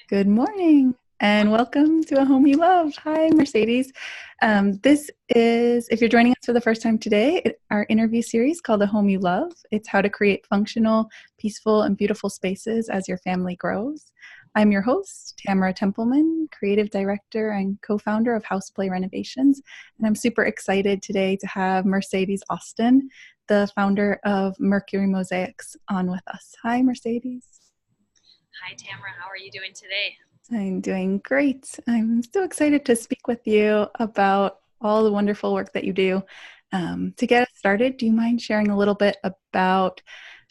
Good morning and welcome to A Home You Love. Hi, Mercedes. This is, if you're joining us for the first time today, our interview series called A Home You Love. It's how to create functional, peaceful, and beautiful spaces as your family grows. I'm your host, Tamara Templeman, creative director and co-founder of Houseplay Renovations. And I'm super excited today to have Mercedes Austin, the founder of Mercury Mosaics, on with us. Hi, Mercedes. Hi, Tamara. How are you doing today? I'm doing great. I'm so excited to speak with you about all the wonderful work that you do. To get us started, do you mind sharing a little bit about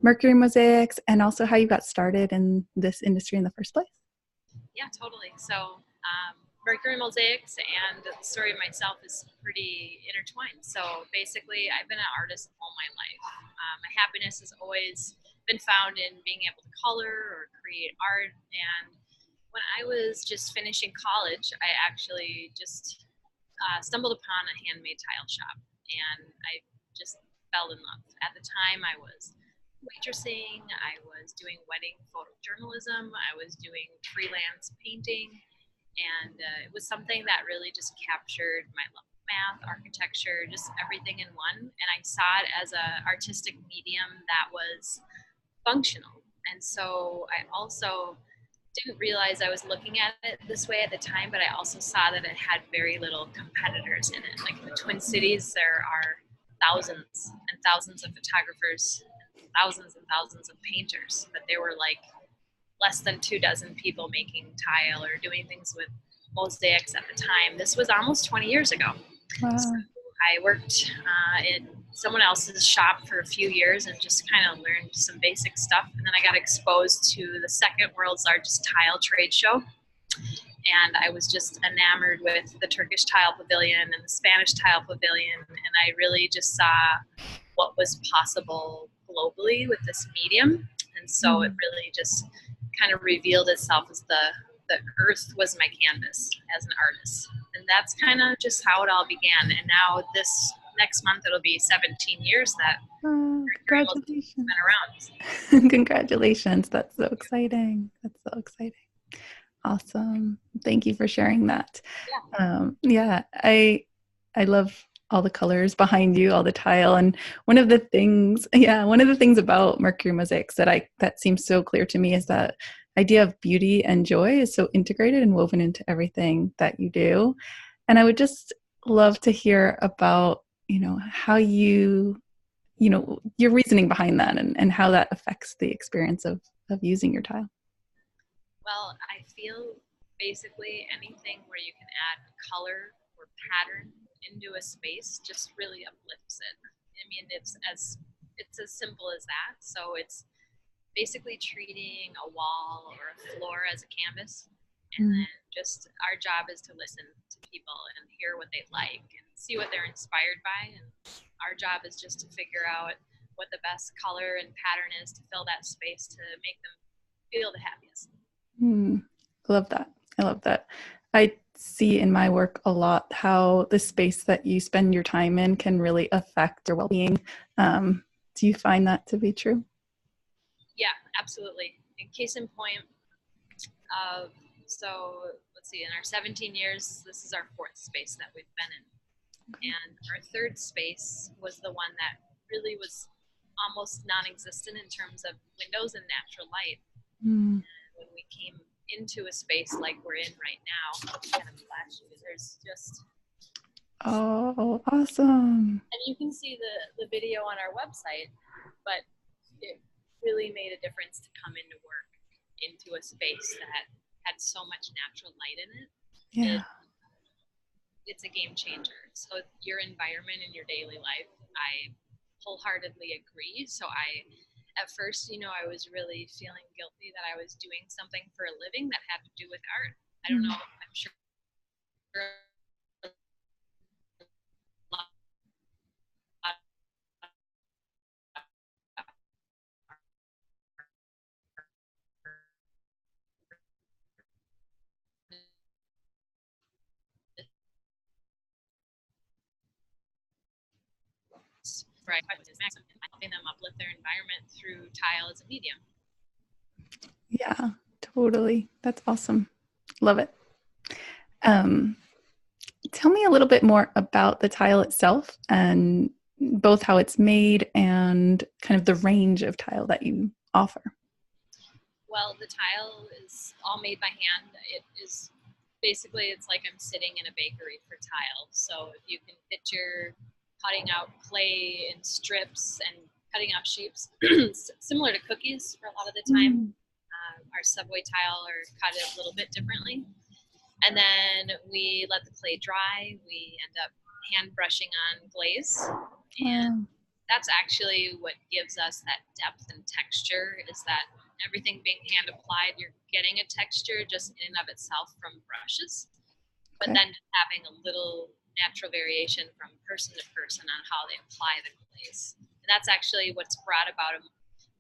Mercury Mosaics and also how you got started in this industry in the first place? Yeah, totally. Mercury Mosaics and the story of myself is pretty intertwined. So, basically, I've been an artist all my life. My happiness has always been found in being able to color or create art. And when I was just finishing college, I actually just stumbled upon a handmade tile shop, and I just fell in love. At the time, I was waitressing, I was doing wedding photojournalism, I was doing freelance painting, and it was something that really just captured my love of math, architecture, just everything in one. And I saw it as an artistic medium that was functional. And so I also didn't realize I was looking at it this way at the time, but I also saw that it had very little competitors in it. Like in the Twin Cities, there are thousands and thousands of photographers, thousands and thousands of painters, but there were like less than 2 dozen people making tile or doing things with mosaics at the time. This was almost 20 years ago. So Wow. I worked in someone else's shop for a few years and just kind of learned some basic stuff. And then I got exposed to the second world's largest tile trade show. And I was just enamored with the Turkish tile pavilion and the Spanish tile pavilion. And I really just saw what was possible globally with this medium. And so it really just kind of revealed itself as the earth was my canvas as an artist. And that's kind of just how it all began. And now this next month, it'll be 17 years that Mercury Mosaics has Congratulations. been around. Congratulations. That's so exciting. That's so exciting. Awesome. Thank you for sharing that. Yeah. Yeah, I love all the colors behind you, all the tile. And one of the things about Mercury Mosaics that seems so clear to me is that idea of beauty and joy is so integrated and woven into everything that you do. And I would just love to hear about, how your reasoning behind that and how that affects the experience of using your tile. Well, I feel basically anything where you can add color or pattern into a space just really uplifts it. I mean, it's as simple as that. So it's basically treating a wall or a floor as a canvas, and Mm. then just our job is to listen to people and hear what they like and see what they're inspired by. And our job is just to figure out what the best color and pattern is to fill that space to make them feel the happiest. Mm. I love that. I love that. I see in my work a lot how the space that you spend your time in can really affect your well-being. Do you find that to be true? Yeah, absolutely. In case in point, so let's see, in our 17 years, this is our fourth space that we've been in. And our third space was the one that really was almost non existent in terms of windows and natural light. Mm. When we came into a space like we're in right now, kind of flashy, there's just, Oh, awesome. and you can see the video on our website, but it really made a difference to come into work into a space that had so much natural light in it. Yeah. It's a game changer. So your environment in your daily life, I wholeheartedly agree. So at first, I was really feeling guilty that I was doing something for a living that had to do with art. I don't Mm. know. I'm sure helping them uplift their environment through tile as a medium. Yeah, Totally. That's awesome. Love it. Um, Tell me a little bit more about the tile itself and both how it's made and kind of the range of tile that you offer. Well, the tile is all made by hand. It is basically, it's like I'm sitting in a bakery for tile. So if you can picture cutting out clay in strips and cutting out shapes, similar to cookies for a lot of the time. Our subway tile are cut a little bit differently. And then we let the clay dry. We end up hand brushing on glaze. And that's actually what gives us that depth and texture, is that everything being hand applied, you're getting a texture just in and of itself from brushes, but then just having a little natural variation from person to person on how they apply the glaze. And that's actually what's brought about a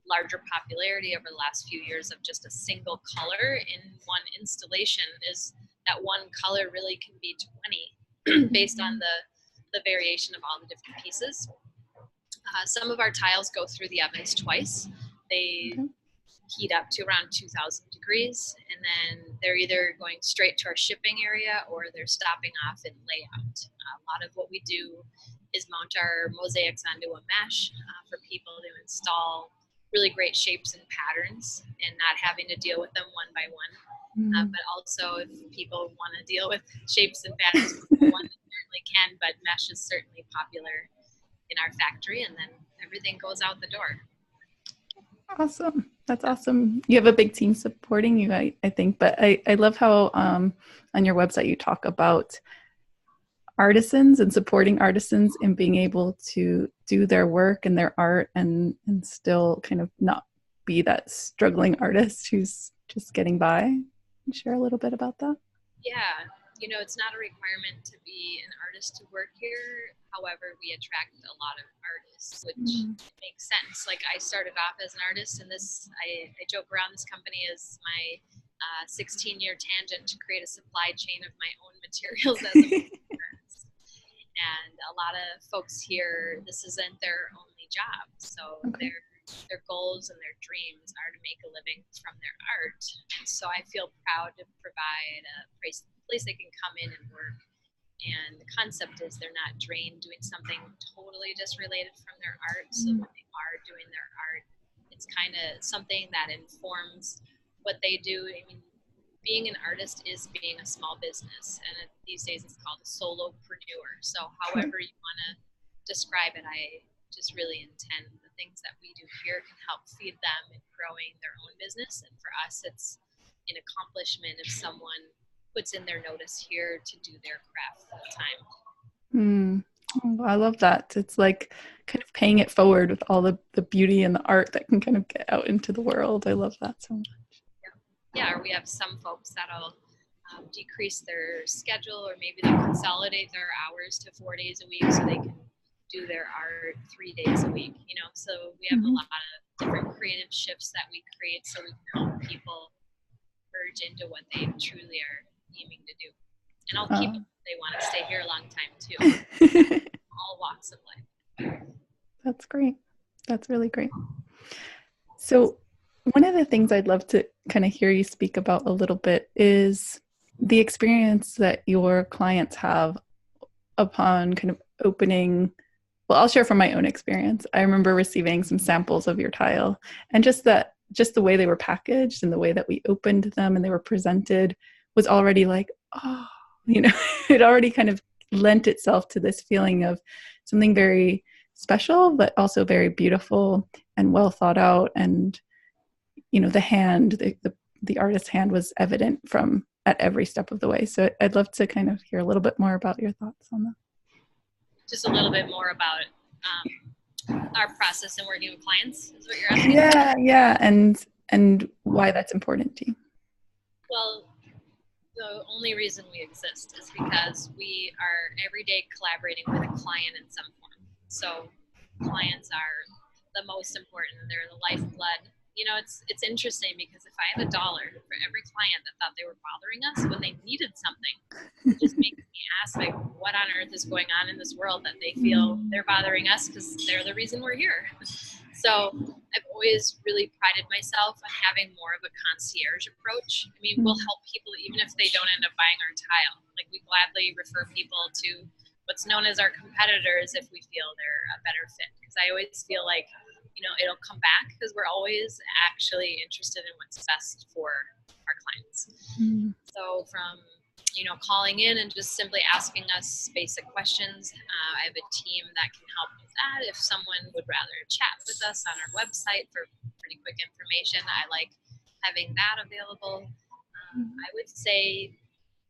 larger popularity over the last few years of just a single color in one installation, is that one color really can be 20 based on the variation of all the different pieces. Some of our tiles go through the ovens twice. They heat up to around 2,000 degrees, and then they're either going straight to our shipping area or they're stopping off in layout. A lot of what we do is mount our mosaics onto a mesh for people to install really great shapes and patterns and not having to deal with them one by one. But also, if people want to deal with shapes and patterns one, they certainly can, but mesh is certainly popular in our factory, and then everything goes out the door. Awesome. That's awesome. You have a big team supporting you, I think, but I love how on your website you talk about artisans and supporting artisans and being able to do their work and their art and still kind of not be that struggling artist who's just getting by. Can you share a little bit about that? Yeah. It's not a requirement to be an artist to work here. However, we attract a lot of artists, which makes sense. Like, I started off as an artist, and I joke around, this company is my 16-year tangent to create a supply chain of my own materials as a and a lot of folks here, this isn't their only job. So their goals and their dreams are to make a living from their art. And so I feel proud to provide a place they can come in and work. And the concept is they're not drained doing something totally disrelated from their art. So when they are doing their art, it's kind of something that informs what they do. I mean, being an artist is being a small business, and these days it's called a solopreneur. So however you want to describe it, I just really intend the things that we do here can help feed them in growing their own business. And for us, it's an accomplishment if someone puts in their notice here to do their craft full time. Oh, I love that. It's like kind of paying it forward with all the beauty and the art that can kind of get out into the world. I love that so much. Yeah, or we have some folks that'll decrease their schedule, or maybe they'll consolidate their hours to 4 days a week so they can do their art 3 days a week. So we have a lot of different creative shifts that we create so we can help people merge into what they truly are aiming to do. And I'll keep them if they want to stay here a long time too. All walks of life. That's great. That's really great. So one of the things I'd love to kind of hear you speak about a little bit is the experience that your clients have upon kind of opening. Well, I'll share from my own experience. I remember receiving some samples of your tile, and just the way they were packaged and the way that we opened them and they were presented was already like, it already kind of lent itself to this feeling of something very special, but also very beautiful and well thought out. And the hand, the artist's hand was evident from at every step of the way. So I'd love to kind of hear a little bit more about your thoughts on that. Just a little bit more about our process in working with clients is what you're asking? Yeah. And why that's important to you. Well, the only reason we exist is because we are every day collaborating with a client in some form. So clients are the most important. They're the lifeblood. It's interesting because if I had $1 for every client that thought they were bothering us when they needed something, it just makes me ask, like, what on earth is going on in this world that they feel they're bothering us, because they're the reason we're here. So I've always really prided myself on having more of a concierge approach. I mean, we'll help people even if they don't end up buying our tile. Like, we gladly refer people to what's known as our competitors if we feel they're a better fit. Because I always feel like, it'll come back because we're always actually interested in what's best for our clients. So from calling in and just simply asking us basic questions. I have a team that can help with that. If someone would rather chat with us on our website for pretty quick information, I like having that available. I would say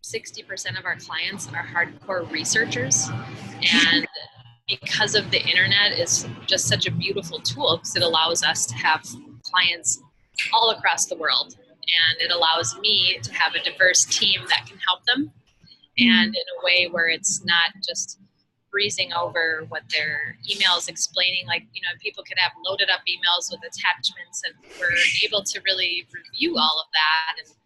60% of our clients are hardcore researchers, and because of the internet is just such a beautiful tool because it allows us to have clients all across the world, and it allows me to have a diverse team that can help them, and in a way where it's not just breezing over what their emails explaining. Like, people could have loaded up emails with attachments, and we're able to really review all of that. And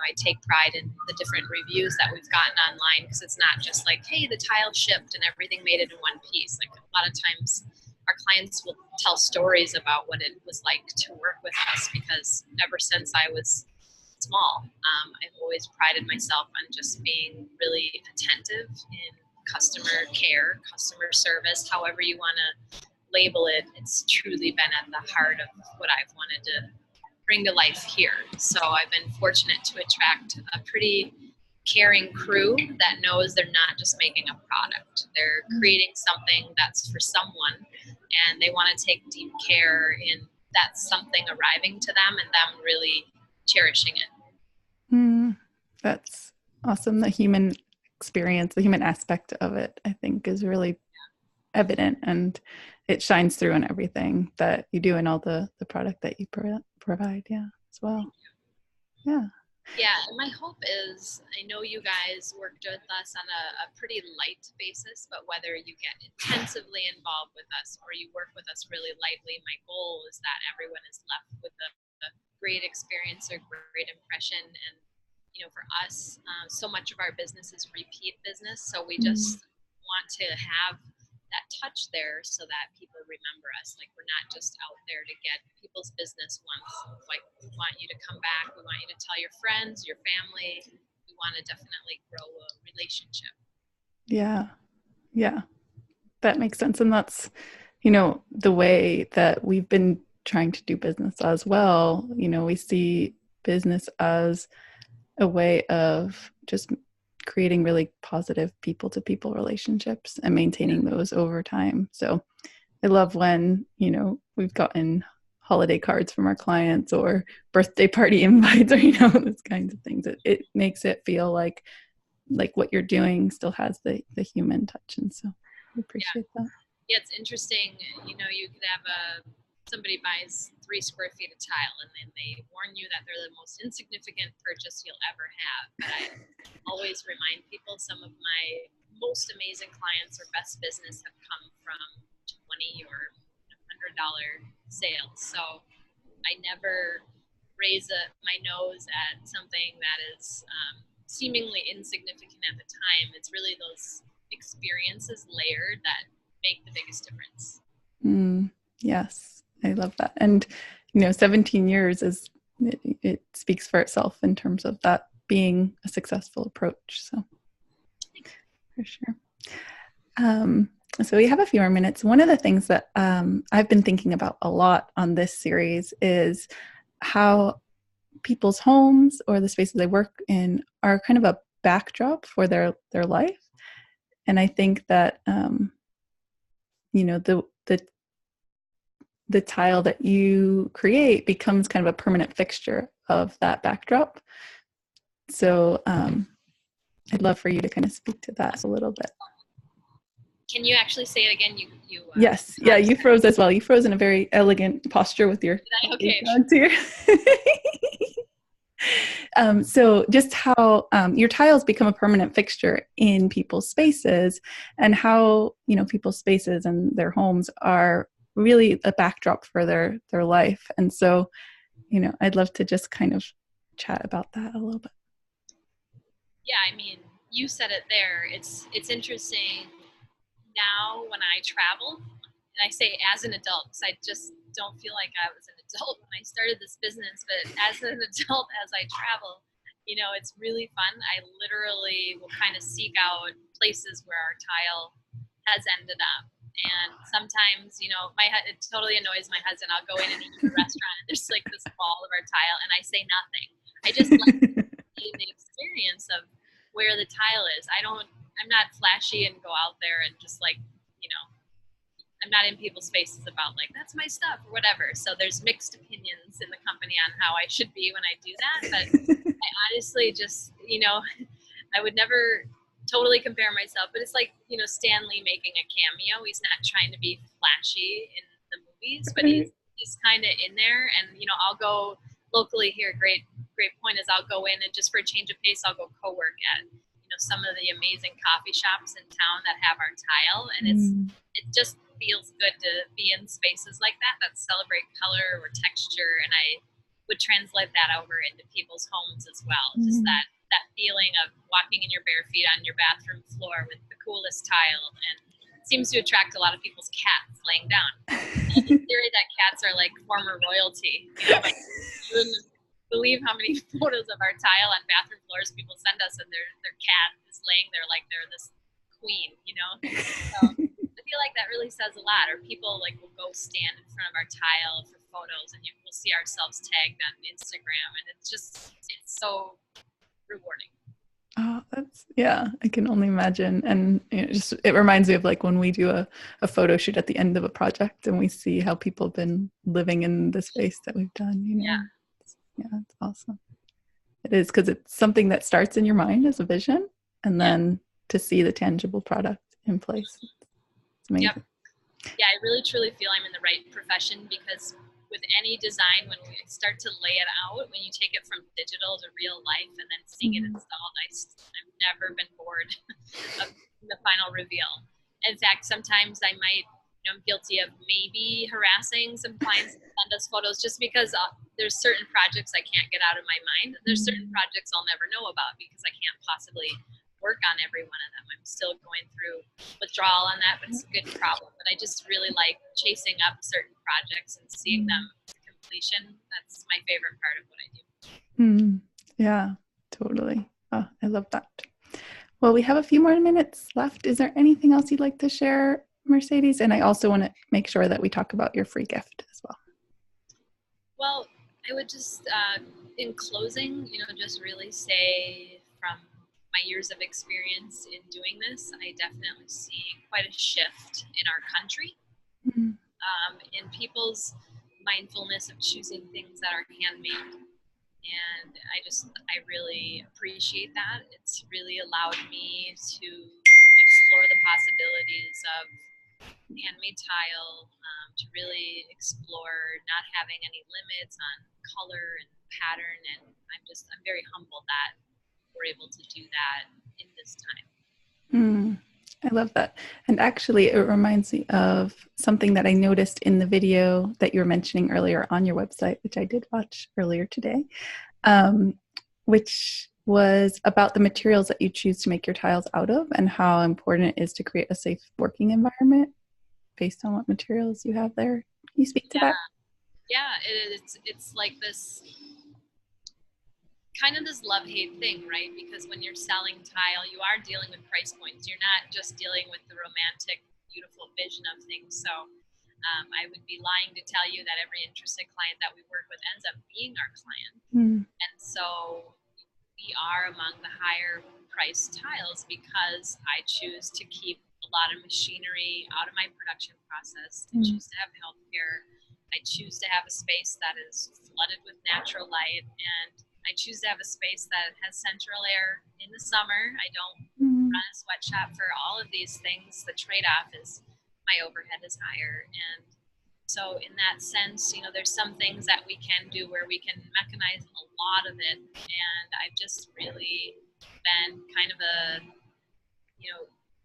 I take pride in the different reviews that we've gotten online, because it's not just like, hey, the tile shipped and everything made it in one piece. Like, a lot of times our clients will tell stories about what it was like to work with us, because ever since I was small, I've always prided myself on just being really attentive in customer care, customer service, however you want to label it. It's truly been at the heart of what I've wanted to bring to life here. So I've been fortunate to attract a pretty caring crew that knows they're not just making a product. They're creating something that's for someone, and they want to take deep care in that something arriving to them and them really cherishing it. That's awesome. The human experience, the human aspect of it, I think, is really evident, and it shines through in everything that you do and all the product that you provide. Yeah, as well. Yeah, and my hope is, I know you guys worked with us on a pretty light basis, but whether you get intensively involved with us or you work with us really lightly, my goal is that everyone is left with a great experience or great impression. And for us, so much of our business is repeat business, so we just want to have that touch there so that people remember us. Like, we're not just out there to get people's business once. Like, we want you to come back. We want you to tell your friends, your family. We want to definitely grow a relationship. Yeah, that makes sense. And that's, the way that we've been trying to do business as well. We see business as a way of just creating really positive people-to-people relationships and maintaining those over time. So I love when, we've gotten holiday cards from our clients or birthday party invites or, those kinds of things. It makes it feel like what you're doing still has the human touch. And so I appreciate that. Yeah, it's interesting. You could have somebody buys 3 square feet of tile, and then they warn you that they're the most insignificant purchase you'll ever have. But I always remind people, some of my most amazing clients or best business have come from $20 or $100 sales. So I never raise my nose at something that is seemingly insignificant at the time. It's really those experiences layered that make the biggest difference. Yes, I love that. And 17 years it speaks for itself in terms of that being a successful approach. So for sure. So we have a few more minutes. One of the things that I've been thinking about a lot on this series is how people's homes or the spaces they work in are kind of a backdrop for their life. And I think that the tile that you create becomes kind of a permanent fixture of that backdrop. So I'd love for you to kind of speak to that a little bit. Can you actually say it again? Yes. Yeah, you froze as well. You froze in a very elegant posture with your okay. So just how your tiles become a permanent fixture in people's spaces, and how people's spaces and their homes are really a backdrop for their life. And so I'd love to just kind of chat about that a little bit. Yeah, I mean, you said it there. It's interesting now when I travel. and I say as an adult because I just don't feel like I was an adult when I started this business, but as an adult, as I travel, you know, it's really fun. I literally will kind of seek out places where our tile has ended up. And sometimes, you know, it totally annoys my husband. I'll go in and eat at a restaurant and there's like this wall of our tile and I say nothing. I just like the experience of where the tile is. I'm not flashy and go out there and just like, you know, I'm not in people's faces about like, that's my stuff or whatever. So there's mixed opinions in the company on how I should be when I do that. But I honestly just, you know, I would never totally compare myself, but it's like, you know, Stan Lee making a cameo. He's not trying to be flashy in the movies, but he's kind of in there. And, you know, I'll go locally here. Great point is I'll go in and just for a change of pace, I'll go co-work at, you know, some of the amazing coffee shops in town that have our tile. And it just feels good to be in spaces like that celebrate color or texture. And I would translate that over into people's homes as well. Just that feeling of walking in your bare feet on your bathroom floor with the coolest tile, and it seems to attract a lot of people's cats laying down. And the theory that cats are like former royalty. You know, like, you wouldn't believe how many photos of our tile on bathroom floors people send us, and their cat is laying there like they're this queen. You know, so I feel like that really says a lot. Or people like will go stand in front of our tile for photos, and we'll see ourselves tagged on Instagram, and it's so rewarding. Oh, I can only imagine. And you know, it reminds me of like when we do a photo shoot at the end of a project and we see how people have been living in the space that we've done, you know. It's awesome. It is, because it's something that starts in your mind as a vision, and then to see the tangible product in place. It's amazing. Yep. Yeah, I really truly feel I'm in the right profession, because with any design, when we start to lay it out, when you take it from digital to real life and then seeing it installed, I've never been bored of the final reveal. In fact, sometimes I'm guilty of maybe harassing some clients to send us photos just because there's certain projects I can't get out of my mind. There's certain projects I'll never know about because I can't possibly work on every one of them. I'm still going through withdrawal on that, but it's a good problem. But I just really like chasing up certain projects and seeing them to completion. That's my favorite part of what I do. Yeah, totally. Oh, I love that. Well, we have a few more minutes left. Is there anything else you'd like to share, Mercedes? And I also want to make sure that we talk about your free gift as well. Well, I would just, in closing, just really say from my years of experience in doing this, I definitely see quite a shift in our country, in people's mindfulness of choosing things that are handmade. And I really appreciate that. It's really allowed me to explore the possibilities of handmade tile, to really explore not having any limits on color and pattern. And I'm very humbled that we're able to do that in this time. I love that. And actually, it reminds me of something that I noticed in the video that you were mentioning earlier on your website, which I did watch earlier today, which was about the materials that you choose to make your tiles out of and how important it is to create a safe working environment based on what materials you have there. Can you speak to that? Yeah, it's like this kind of this love-hate thing, right? Because when you're selling tile, you are dealing with price points. You're not just dealing with the romantic, beautiful vision of things. So I would be lying to tell you that every interested client that we work with ends up being our client. And so we are among the higher priced tiles because I choose to keep a lot of machinery out of my production process. I choose to have healthcare. I choose to have a space that is flooded with natural light, and I choose to have a space that has central air in the summer. I don't run a sweatshop for all of these things. The trade-off is my overhead is higher. And so in that sense, there's some things that we can do where we can mechanize a lot of it. And I've just really been kind of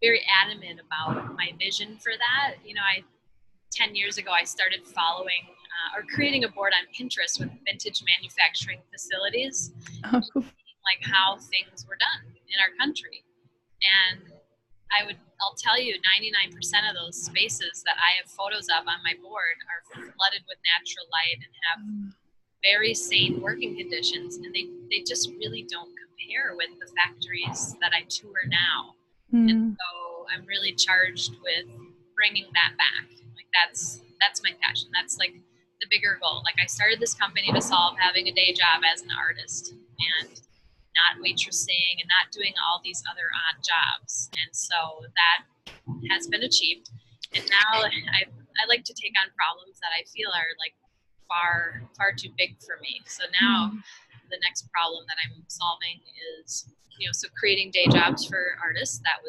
very adamant about my vision for that. 10 years ago, I started following or creating a board on Pinterest with vintage manufacturing facilities, like how things were done in our country. And I would I'll tell you, 99% of those spaces that I have photos of on my board are flooded with natural light and have very sane working conditions, and they just really don't compare with the factories that I tour now. And so I'm really charged with bringing that back. Like that's my passion. That's like the bigger goal. Like I started this company to solve having a day job as an artist and not waitressing and not doing all these other odd jobs. And so that has been achieved. And now I like to take on problems that I feel are like far too big for me. So now the next problem that I'm solving is, so creating day jobs for artists, that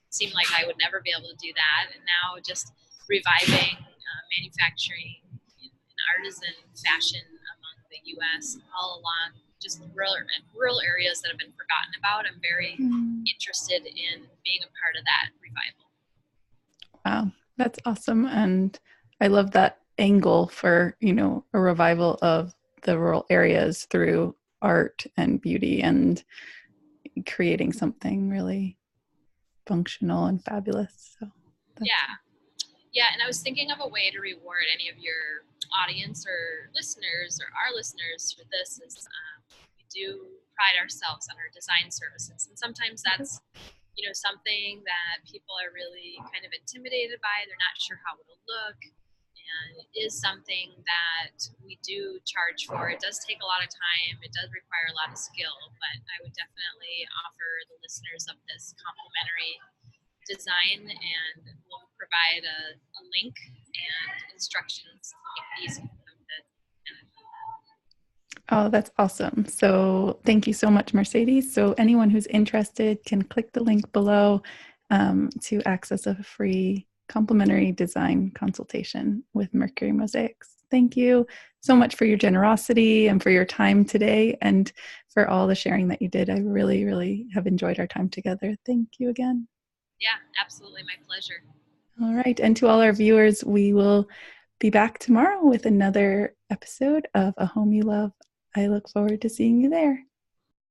seemed like I would never be able to do that. And now just reviving manufacturing and artisan fashion among the U.S. all along just rural areas that have been forgotten about. I'm very interested in being a part of that revival. Wow, that's awesome. And I love that angle for, a revival of the rural areas through art and beauty and creating something really functional and fabulous. So yeah, and I was thinking of a way to reward any of your audience or listeners or our listeners for this is we do pride ourselves on our design services, and sometimes that's something that people are really kind of intimidated by. They're not sure how it'll look, and it is something that we do charge for. It does take a lot of time. It does require a lot of skill, but I would definitely offer the listeners of this complimentary design, and we'll provide a link and instructions to make it easy for them to Oh, that's awesome. So thank you so much, Mercedes. So anyone who's interested can click the link below to access a free complimentary design consultation with Mercury Mosaics. Thank you so much for your generosity and for your time today and for all the sharing that you did. I really, really have enjoyed our time together. Thank you again. Yeah, absolutely. My pleasure. All right. And to all our viewers, we will be back tomorrow with another episode of A Home You Love. I look forward to seeing you there.